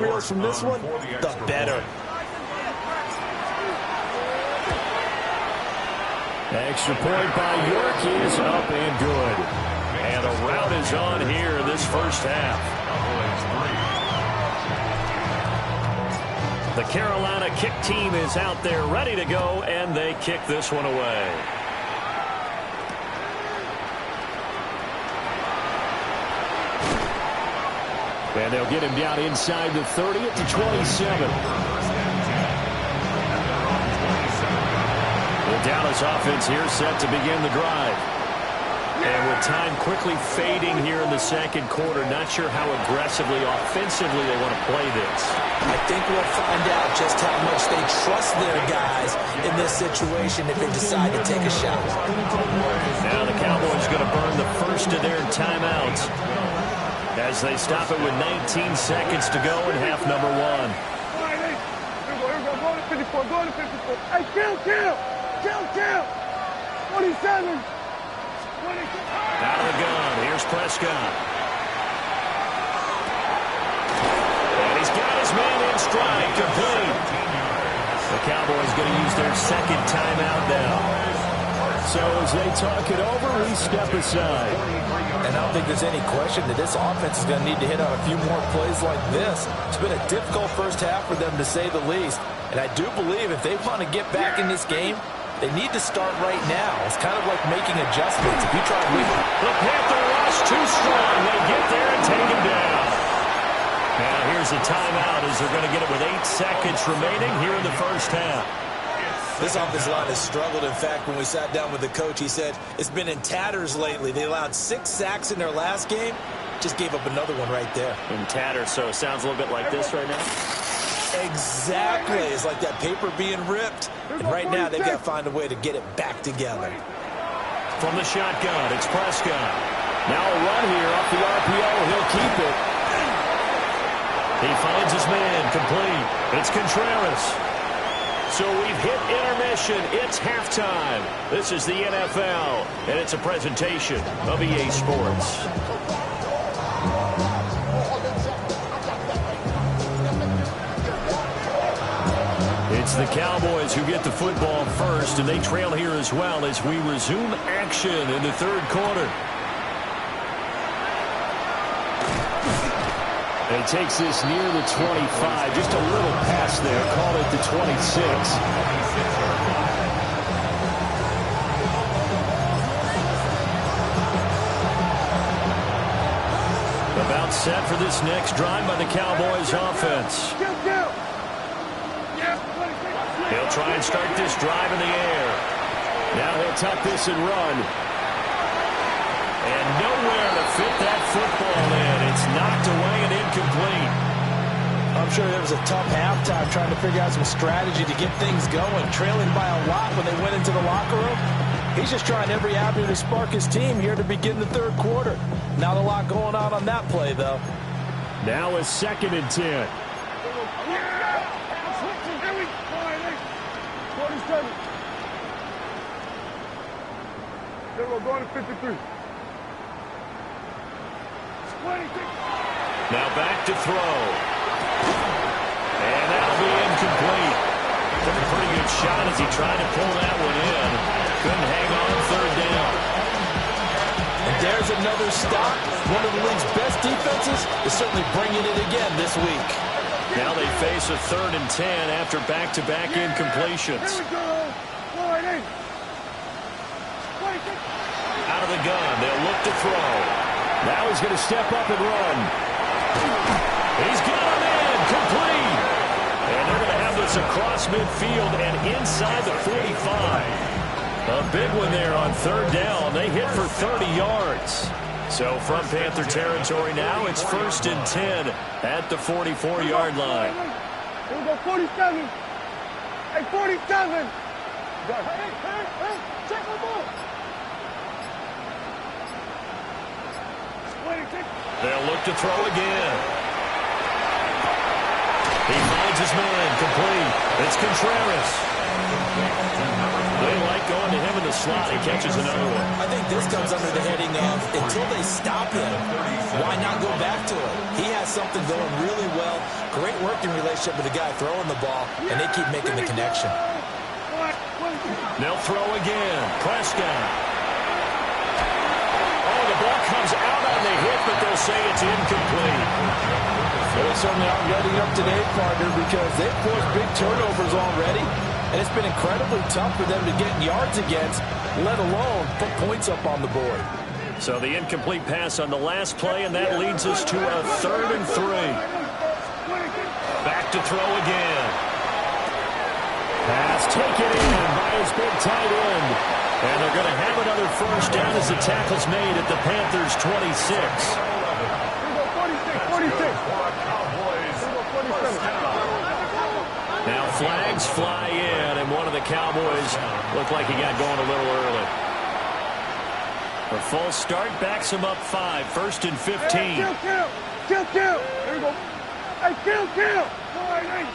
reels from this one, the better. Extra point by York is up and good. And a rout is on here in this first half. The Carolina kick team is out there ready to go, and they kick this one away. And they'll get him down inside the 30 at the 27. The Dallas offense here set to begin the drive. And with time quickly fading here in the second quarter, not sure how aggressively, offensively they want to play this. I think we'll find out just how much they trust their guys in this situation if they decide to take a shot. Now the Cowboys going to burn the first of their timeouts as they stop it with 19 seconds to go in half number one. Hey, kill! 27! Out of the gun, here's Prescott. And he's got his man in stride, complete. The Cowboys going to use their second timeout now. So as they talk it over, we step aside. And I don't think there's any question that this offense is going to need to hit on a few more plays like this. It's been a difficult first half for them, to say the least. And I do believe if they want to get back in this game, they need to start right now. It's kind of like making adjustments. If you try to the Panther rush too strong. They get there and take him down. Now here's a timeout as they're going to get it with 8 seconds remaining here in the first half. This offensive line has struggled. In fact, when we sat down with the coach, he said it's been in tatters lately. They allowed 6 sacks in their last game. Just gave up another one right there. In tatters, so it sounds a little bit like this right now. Exactly. It's like that paper being ripped. And right now, they've got to find a way to get it back together. From the shotgun, it's Prescott. Now a run here off the RPO. He'll keep it. He finds his man, complete. It's Contreras. So we've hit intermission. It's halftime. This is the NFL, and it's a presentation of EA Sports. It's the Cowboys who get the football first, and they trail here as well as we resume action in the third quarter. And he takes this near the 25, just a little past there, call it the 26. About set for this next drive by the Cowboys offense. He'll try and start this drive in the air. Now he'll tuck this and run. And nowhere to fit that football in. It's knocked away and incomplete. I'm sure there was a tough halftime trying to figure out some strategy to get things going. Trailing by a lot when they went into the locker room. He's just trying every avenue to spark his team here to begin the third quarter. Not a lot going on that play, though. Now a 2nd and 10. We're going to 53. Now back to throw. And that'll be incomplete. Took a pretty good shot as he tried to pull that one in. Couldn't hang on third down. And there's another stop. One of the league's best defenses is certainly bringing it again this week. Now they face a 3rd and 10 after back-to-back incompletions. Out of the gun, they'll look to throw. Now he's going to step up and run. He's got him in, complete. And they're going to have this across midfield and inside the 45. A big one there on 3rd down. They hit for 30 yards. So from Panther territory now, it's 1st and 10 at the 44-yard line. Here we go, 47. Hey, 47. Hey, check the ball. They'll look to throw again. He finds his man, complete. It's Contreras. They like going to him in the slot. He catches another one. I think this comes under the heading of until they stop him, why not go back to it? He has something going really well. Great working relationship with the guy throwing the ball, and they keep making the connection. They'll throw again. Prescott. Oh, the ball comes out on the hit, but they'll say it's incomplete. They certainly aren't ready up today, partner, because they've forced big turnovers already, and it's been incredibly tough for them to get yards against, let alone put points up on the board. So the incomplete pass on the last play, and that leads us to a 3rd and 3. Back to throw again. Pass taken in by his big tight end. And they're going to have another first down as the tackle's made at the Panthers' 26. Now flags fly in, and one of the Cowboys looked like he got going a little early. The false start backs him up 5, 1st and 15. Kill. Here we go. Hey, kill. Wide eight.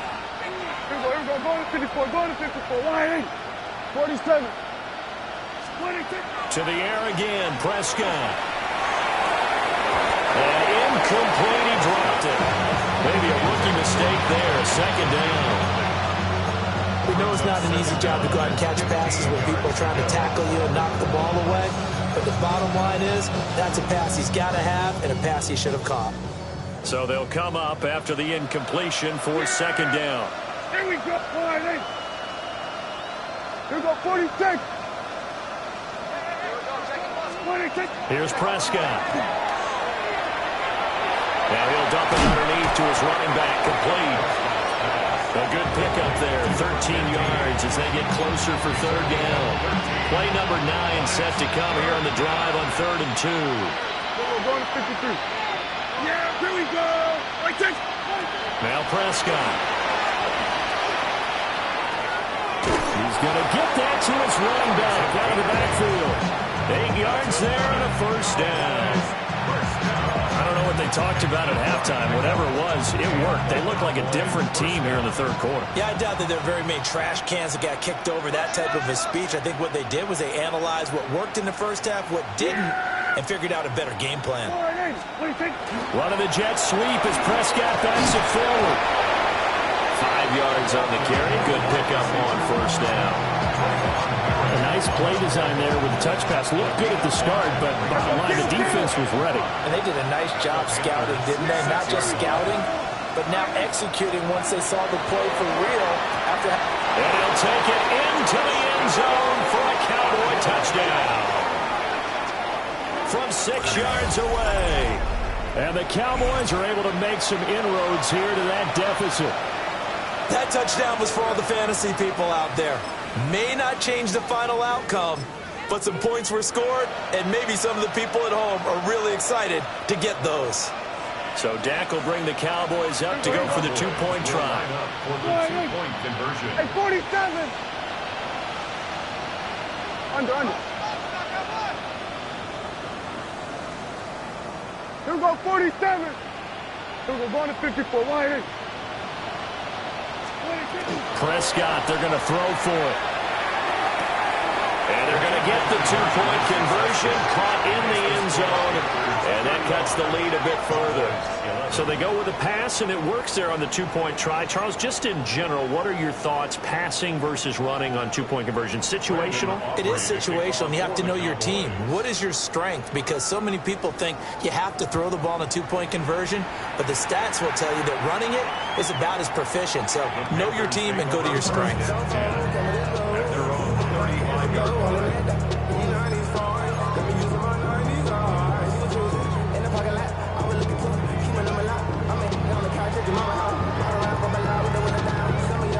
Here we go. Go to 54. Wide eight. 47. 26. To the air again, Prescott. And incomplete, he dropped it. Maybe a rookie mistake there, 2nd down. We know it's not an easy job to go out and catch passes when people are trying to tackle you and knock the ball away. But the bottom line is, that's a pass he's got to have and a pass he should have caught. So they'll come up after the incompletion for 2nd down. Here we go. Wide eight. Here we go. 46. 26. Here's Prescott. Now he'll dump it underneath to his running back, complete. A good pickup there, 13 yards as they get closer for 3rd down. Play number 9 set to come here on the drive on 3rd and 2. We're going to 53. Yeah, here we go. Right there. Now Prescott. He's going to get that to his running back out of the backfield. 8 yards there and a first down. I don't know what they talked about at halftime. Whatever it was, it worked. They looked like a different team here in the 3rd quarter. Yeah, I doubt that there are very many trash cans that got kicked over, that type of a speech. I think what they did was they analyzed what worked in the first half, what didn't, and figured out a better game plan. Running the jet sweep as Prescott backs it forward. 5 yards on the carry. Good pickup on first down. A nice play design there with the touch pass. Looked good at the start, but bottom line, the defense was ready. And they did a nice job scouting, didn't they? Not just scouting, but now executing once they saw the play for real. And he'll take it into the end zone for a Cowboy touchdown. From 6 yards away. And the Cowboys are able to make some inroads here to that deficit. That touchdown was for all the fantasy people out there. May not change the final outcome, but some points were scored, and maybe some of the people at home are really excited to get those. So Dak will bring the Cowboys up to go for the 2-point try. Hey, 47. Under. Here we go, 47. Here we go, going to 54. Wide eight. Prescott, they're going to throw for it. And they're going to get the 2-point conversion, caught in the end zone, and that cuts the lead a bit further. So they go with a pass, and it works there on the 2-point try. Charles, just in general, what are your thoughts passing versus running on 2-point conversion? Situational? It is situational, and you have to know your team. What is your strength? Because so many people think you have to throw the ball in a 2-point conversion, but the stats will tell you that running it is about as proficient. So know your team and go to your strength.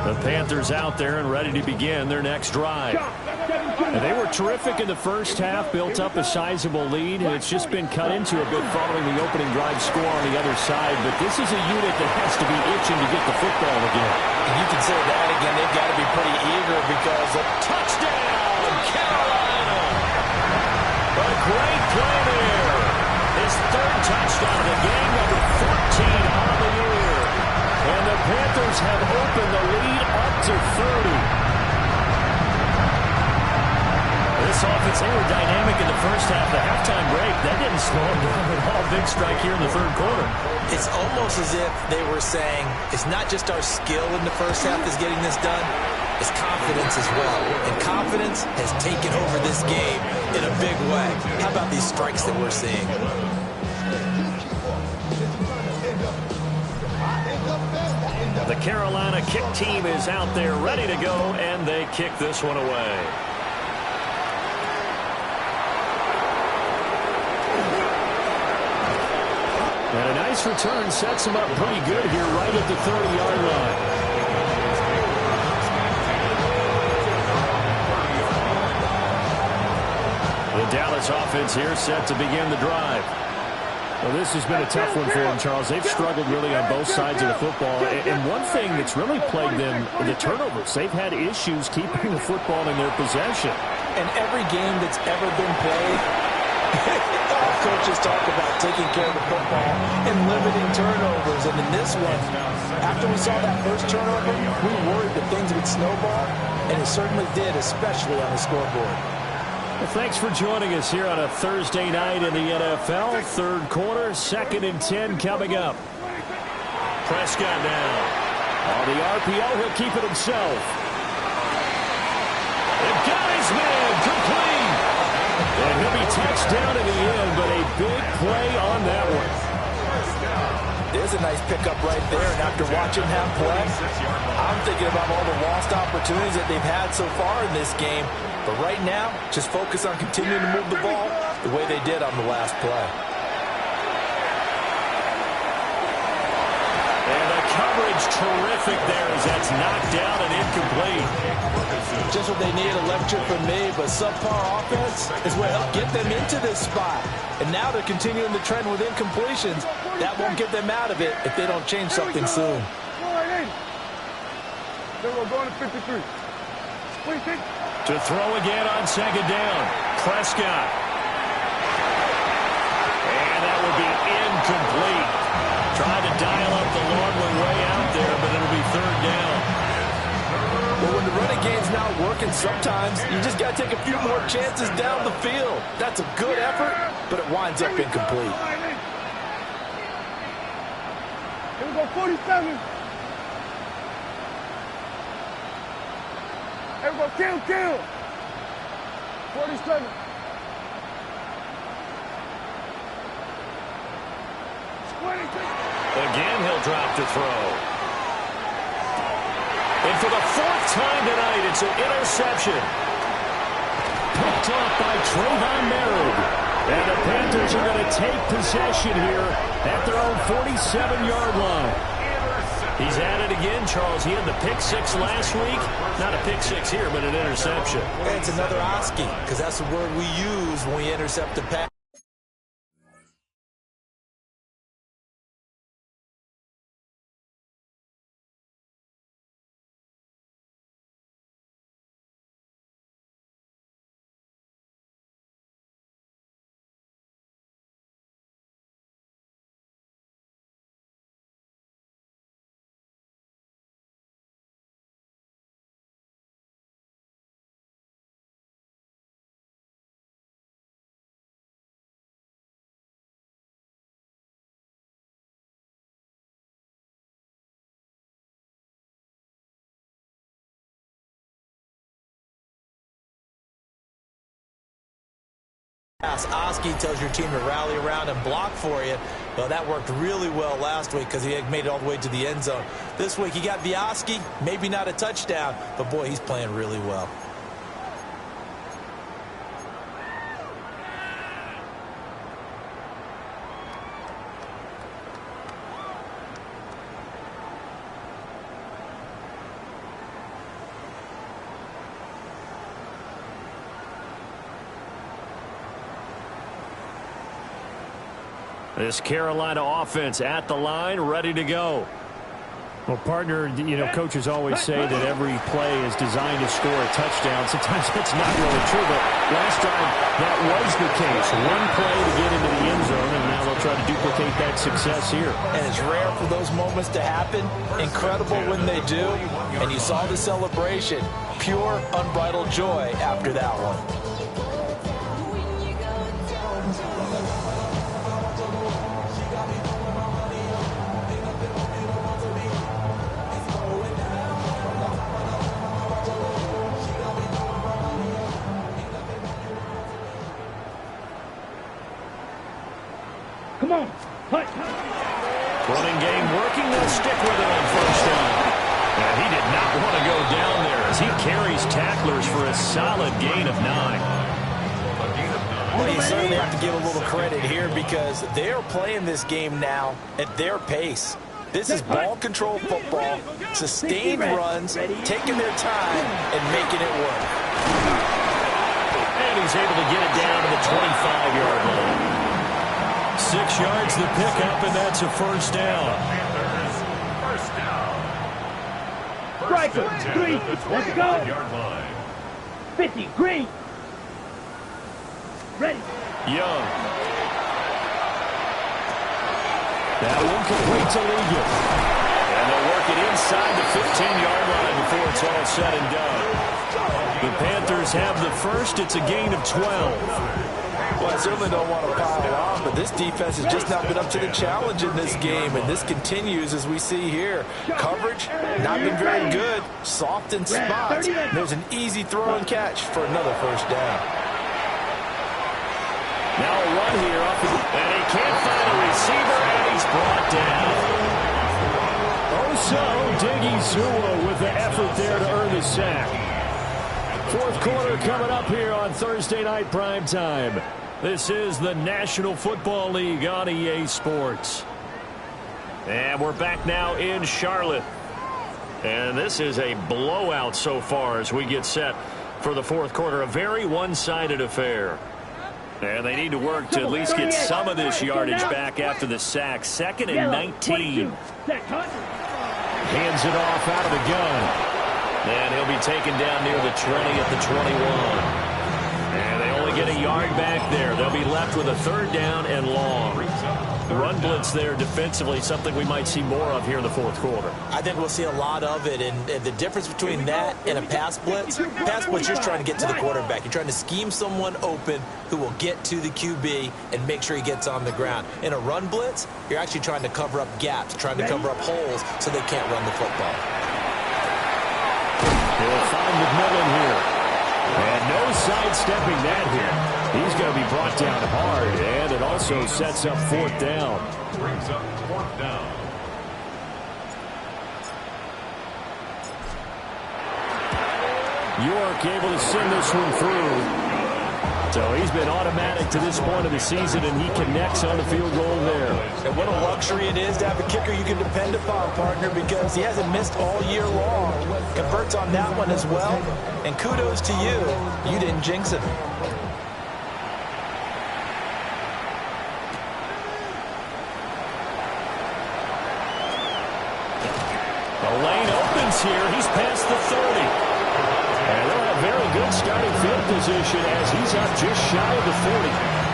The Panthers out there and ready to begin their next drive. And they were terrific in the first half, built up a sizable lead, and it's just been cut into a bit following the opening drive score on the other side. But this is a unit that has to be itching to get the football again. And you can say that again. They've got to be pretty eager because of Touchdown, Carolina! A great play there. His 3rd touchdown of the game, number 14 on the year. And the Panthers have opened the lead up to 30. this offense, they were dynamic in the first half. The halftime break, that didn't slow them down at all. Big strike here in the third quarter. It's almost as if they were saying, it's not just our skill in the first half that's getting this done, it's confidence as well. And confidence has taken over this game in a big way. How about these strikes that we're seeing? The Carolina kick team is out there ready to go, and they kick this one away. And a nice return sets him up pretty good here right at the 30-yard line. The Dallas offense here set to begin the drive. Well, this has been a tough one for them, Charles. They've struggled really on both sides of the football. And one thing that's really plagued them, the turnovers. They've had issues keeping the football in their possession. And every game that's ever been played, all coaches talk about taking care of the football and limiting turnovers. And in this one, after we saw that first turnover, we worried that things would snowball, and it certainly did, especially on the scoreboard. Well, thanks for joining us here on a Thursday night in the NFL. Third quarter, 2nd and 10 coming up. Prescott now. On the RPO, he'll keep it himself. They've got his man, complete. And he'll be touchdown in the end, but a big play on that one. There's a nice pickup right there, and after watching that play, I'm thinking about all the lost opportunities that they've had so far in this game. But right now, just focus on continuing to move the ball the way they did on the last play. And the coverage terrific there as that's knocked down and incomplete. Just what they need, a lecture from me, but subpar offense is what helped get them into this spot. And now they're continuing the trend with incompletions. That won't get them out of it if they don't change something soon. Then we're going to 53. To throw again on 2nd down. Prescott. And that will be incomplete. Trying to dial up the long one way out there, but it'll be 3rd down. Well, when the running game's not working, sometimes you just got to take a few more chances down the field. That's a good effort, but it winds up incomplete. Here we go, 47. Here we go, kill. 47. Again, he'll drop to throw. And for the 4th time tonight, it's an interception. Picked off by Trayvon Merritt. And the Panthers are going to take possession here at their own 47-yard line. He's at it again, Charles. He had the pick 6 last week. Not a pick 6 here, but an interception. And it's another Oski, because that's the word we use when we intercept a pass. Oski tells your team to rally around and block for you. Well, that worked really well last week because he had made it all the way to the end zone. This week, he got Vioski, maybe not a touchdown, but boy, he's playing really well. This Carolina offense at the line, ready to go. Well, partner, you know, coaches always say that every play is designed to score a touchdown. Sometimes that's not really true, but last time that was the case. One play to get into the end zone, and now they'll try to duplicate that success here. And it's rare for those moments to happen. Incredible when they do. And you saw the celebration. Pure, unbridled joy after that one. Running game working. They'll stick with it on first down. And he did not want to go down there as he carries tacklers for a solid gain of 9. Well, you certainly have to give a little credit here because they're playing this game now at their pace. This is ball control football, sustained runs, taking their time, and making it work. And he's able to get it down to the 25-yard line. 6 yards the pickup, and that's a first down. Striker, 3, let's go. 50, green. Ready. Young. That one complete to Legan. And they'll work it inside the 15-yard line before it's all said and done. The Panthers have the first. It's a gain of 12. Well, I certainly don't want to pile on, but this defense has just not been up to the challenge in this game, and this continues as we see here. Coverage, not been very good, soft in spots. There's an easy throw and catch for another first down. Now a run here off of and he can't find a receiver, and he's brought down. Diggy with the effort there to earn the sack. Fourth quarter coming up here on Thursday Night Primetime. This is the National Football League on EA Sports. And we're back now in Charlotte. And this is a blowout so far as we get set for the fourth quarter. A very one-sided affair. And they need to work to at least get some of this yardage back after the sack. 2nd and 19. Hands it off out of the gun. And he'll be taken down near the 20 at the 21. And they only get a yard back there. They'll be left with a third down and long. Run blitz there defensively, something we might see more of here in the fourth quarter. I think we'll see a lot of it, and the difference between that and a pass blitz, you're just trying to get to the quarterback. You're trying to scheme someone open who will get to the QB and make sure he gets on the ground. In a run blitz, you're actually trying to cover up gaps, trying to cover up holes so they can't run the football. They'll find McMillan here. And no sidestepping that here. He's going to be brought down hard, and it also sets up fourth down. Brings up fourth down. York able to send this one through. So he's been automatic to this point of the season, and he connects on the field goal there. And what a luxury it is to have a kicker you can depend upon, partner, because he hasn't missed all year long. Converts on that one as well. And kudos to you. You didn't jinx him. The lane opens here. He's past the 30. And they'll have very good starting field position as he's up just shy of the 40.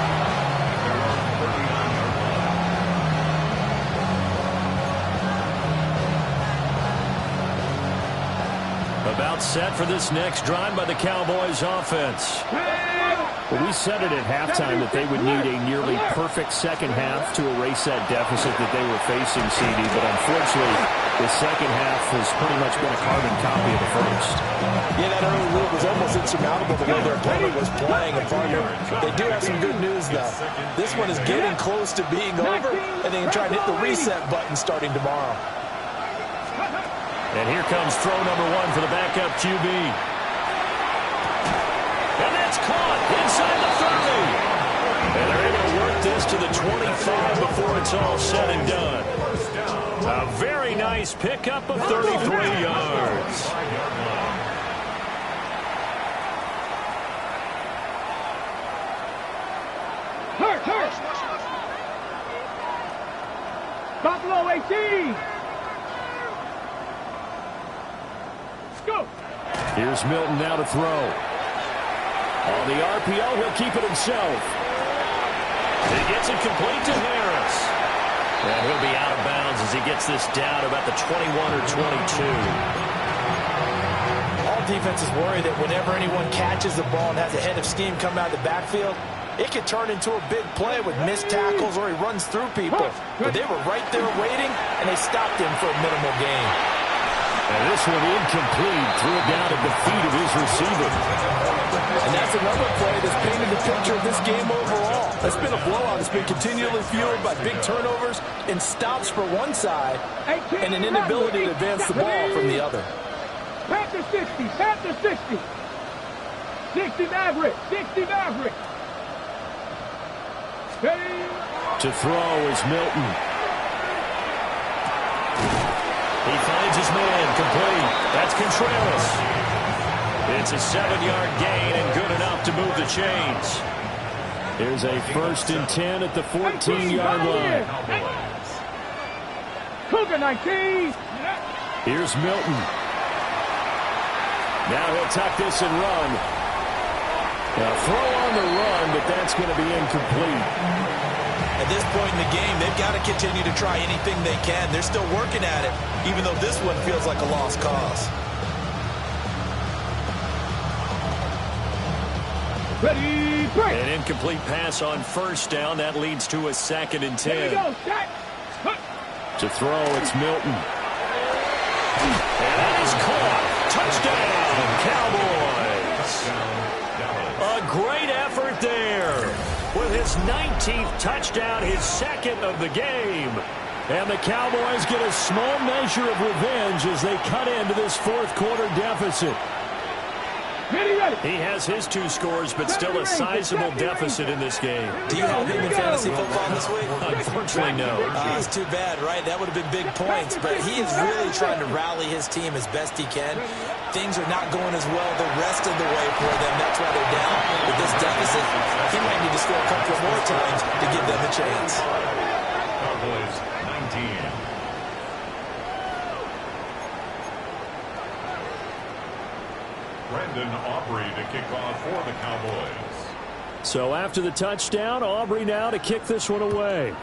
About set for this next drive by the Cowboys offense. Well, we said it at halftime that they would need a nearly perfect second half to erase that deficit that they were facing, CD, but unfortunately, the second half has pretty much been a carbon copy of the first. Yeah, that early lead was almost insurmountable the way their opponent was playing. And partner, they do have some good news, though. This one is getting close to being over, and they can try and hit the reset button starting tomorrow. And here comes throw number one for the backup QB. And that's caught inside the 30. And they're able to work this to the 25 before it's all said and done. A very nice pickup of 33 yards. Hurt. Buffalo 18. Go. Here's Milton now to throw. On the RPO, he'll keep it himself. He gets it complete to Harris. And he'll be out of bounds as he gets this down about the 21 or 22. All defenses worry that whenever anyone catches the ball and has a head of steam come out of the backfield, it could turn into a big play with missed tackles or he runs through people. But they were right there waiting, and they stopped him for a minimal gain. And this one incomplete. Threw it down at the feet of his receiver. And that's another play that's painted the picture of this game overall. It's been a blowout. It's been continually fueled by big turnovers and stops for one side and an inability to advance the ball from the other. Panther 60, Panther 60. 60 Maverick, 60 Maverick. To throw is Milton. He finds his man, complete. That's Contreras. It's a 7-yard gain and good enough to move the chains. Here's a 1st and 10 at the 14-yard line. Cougar 19. Here's Milton. Now he'll tuck this and run. Now throw on the run, but that's going to be incomplete. At this point in the game, they've got to continue to try anything they can. They're still working at it, even though this one feels like a lost cause. Ready, break. An incomplete pass on 1st down. That leads to a 2nd and 10. To throw, it's Milton. And that is caught. Touchdown, Cowboys. A great effort there. With his 19th touchdown, his 2nd of the game. And the Cowboys get a small measure of revenge as they cut into this 4th quarter deficit. He has his 2 scores, but still a sizable deficit in this game. Do you have him in fantasy football this week? Unfortunately, no. It's too bad, right? That would have been big points, but he is really trying to rally his team as best he can. Things are not going as well the rest of the way for them. That's why they're down. With this deficit, he might need to score a couple more times to give them a chance. Cowboys 19. Brandon Aubrey to kick off for the Cowboys. So after the touchdown, Aubrey now to kick this one away.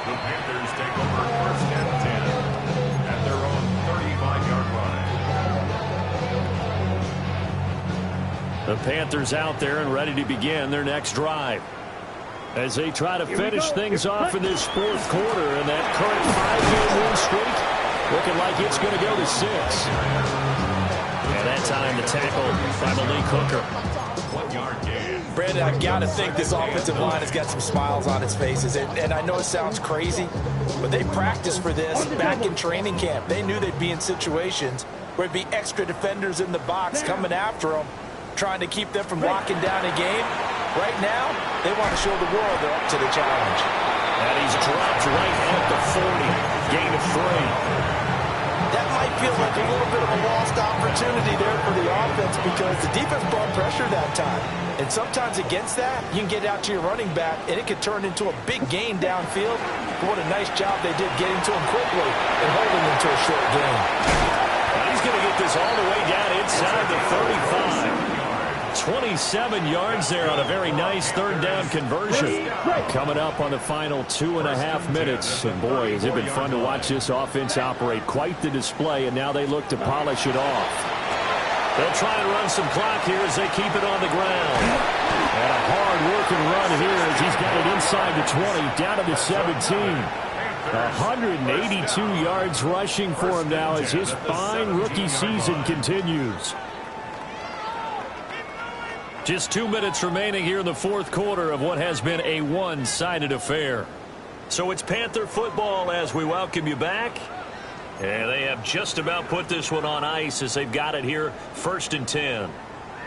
The Panthers take over 1st and 10 at their own 35-yard line. The Panthers out there and ready to begin their next drive. As they try to finish things off in this 4th quarter, and that current 5-game win streak looking like it's going to go to 6. And that time the tackle by Malik Hooker. 1-yard gain. Brandon, I've got to think this offensive line has got some smiles on its faces. And I know it sounds crazy, but they practiced for this back in training camp. They knew they'd be in situations where it'd be extra defenders in the box coming after them, trying to keep them from locking down a game. Right now, they want to show the world they're up to the challenge. And he's dropped right at the 40. Gain of 3. That might feel like a little bit of a lost opportunity there for the offense because the defense brought pressure that time. And sometimes against that, you can get out to your running back, and it could turn into a big gain downfield. But what a nice job they did getting to him quickly and holding him to a short gain. And he's going to get this all the way down inside the 35. 27 yards there on a very nice 3rd down conversion. Coming up on the final 2.5 minutes. And boy, has it been fun to watch this offense operate. Quite the display, and now they look to polish it off. They'll try and run some clock here as they keep it on the ground. And a hard-working run here as he's got it inside the 20, down to the 17. 182 yards rushing for him now as his fine rookie season continues. Just 2 minutes remaining here in the 4th quarter of what has been a one-sided affair. So it's Panther football as we welcome you back. And they have just about put this one on ice as they've got it here 1st and 10.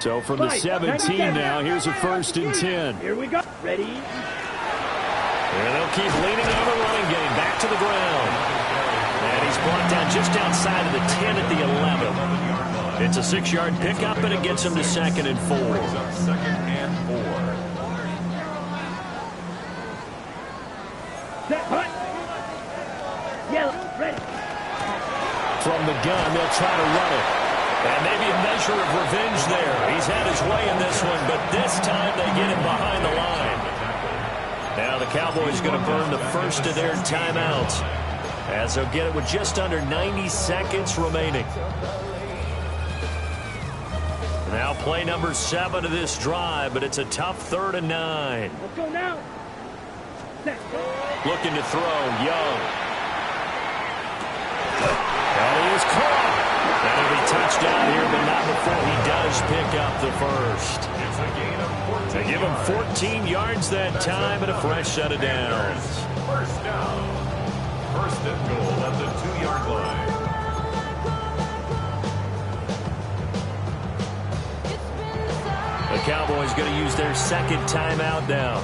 So from the 17 now, here's a 1st and 10. Here we go. Ready? And they'll keep leaning on the running game back to the ground. And he's brought down just outside of the 10 at the 11. It's a 6-yard pickup, and it gets him to 2nd and 4. 2nd and 4. Set, hut. Yellow, ready. From the gun, they'll try to run it. And maybe a measure of revenge there. He's had his way in this one, but this time they get him behind the line. Now the Cowboys going to burn the first of their timeouts as they'll get it with just under 90 seconds remaining. Now play number 7 of this drive, but it's a tough 3rd and 9. Let's go now. Looking to throw, Young. And he is caught. first down here, but not before he does pick up the first. It's a gain of 14. They give him 14 yards that time and a fresh set of downs. First down. First and goal at the 2-yard line. The Cowboys going to use their second timeout now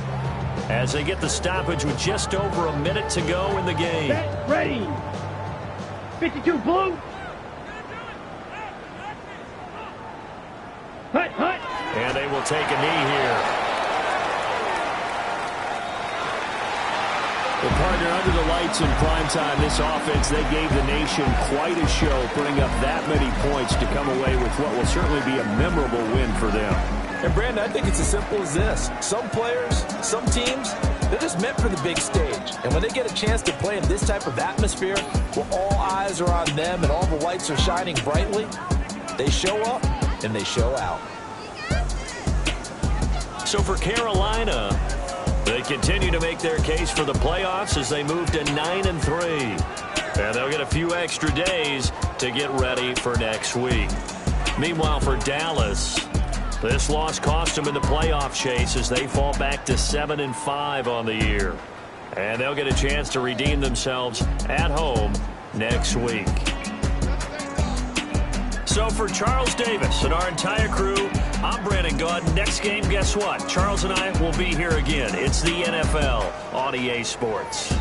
as they get the stoppage with just over a minute to go in the game. Set, ready. 52 blue. Hut, hut. And they will take a knee here. Well, partner, under the lights in primetime, this offense, they gave the nation quite a show, putting up that many points to come away with what will certainly be a memorable win for them. And, Brandon, I think it's as simple as this. Some players, some teams, they're just meant for the big stage. And when they get a chance to play in this type of atmosphere where all eyes are on them and all the lights are shining brightly, they show up and they show out. So for Carolina, they continue to make their case for the playoffs as they move to 9-3. And they'll get a few extra days to get ready for next week. Meanwhile, for Dallas, this loss cost them in the playoff chase as they fall back to 7-5 on the year. And they'll get a chance to redeem themselves at home next week. So for Charles Davis and our entire crew, I'm Brandon Gaudin. Next game, guess what? Charles and I will be here again. It's the NFL on EA Sports.